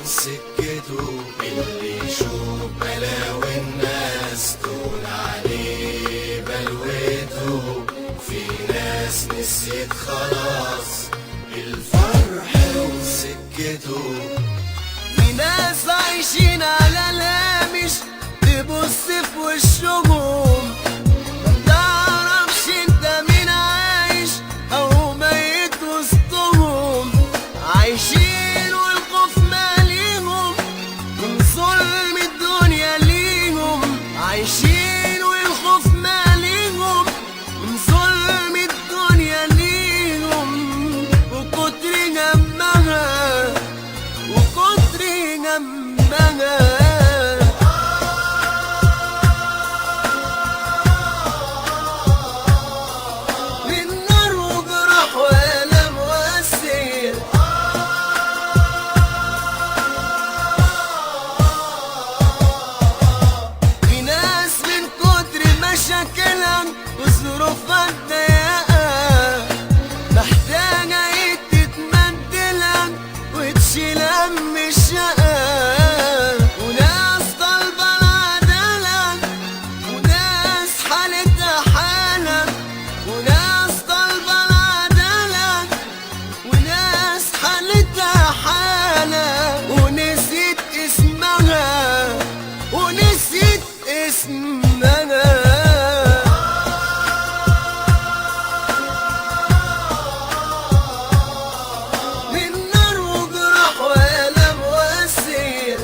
وسكته، اللي يشوف بلاوي الناس تقول عليه بلوته. في ناس نسيت خلاص الفرح وسكته، في ناس عايشين على الهامش تبص في وشهم، متعرفش انت مين عايش او ميت وسطهم. عايشين والخوف ماليهم من ظلم الدنيا ليهم، عايشين والخوف ماليهم من ظلم الدنيا ليهم. وكتر همها وكتر همها من نار وجرح وألم وأسير. في ناس من كتر مشاكلها وظروفها الضيقة محتاجة ايد تتمدلها وتشيل هم الشقا. وناس طالبة العدالة وناس حالتها حالة، وناس طالبة العدالة وناس حالتها حالة. ونسيت اسمها ونسيت اسمها. من نار وجرح وألم وأسير.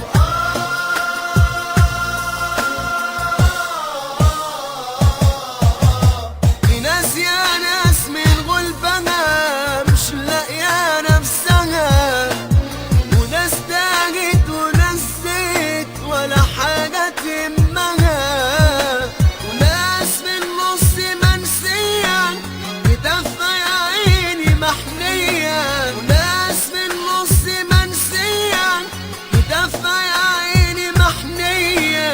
في ناس يا ناس من غلبها مش لاقية نفسها، وناس تاجت وناس زيت ولا حاجة تهمها. وناس في النص منسية بتدفى يا عيني محنية. وناس في النص منسية بتدفى يا عيني محنية.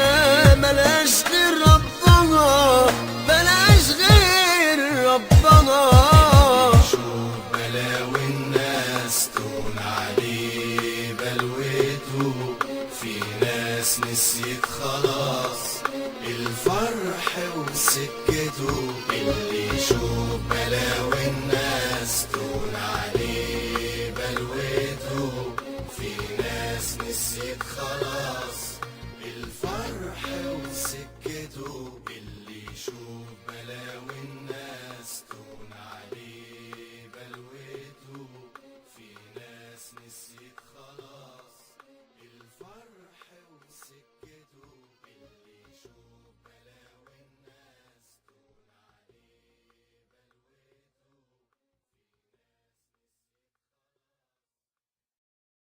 ملهاش غير ربنا، ملهاش غير ربنا. يشوف بلاوي الناس تقول عليه بلوته. في ناس نسيت خلاص الفرح وسكته، اللي يشوف بلاوي الناس تقول عليه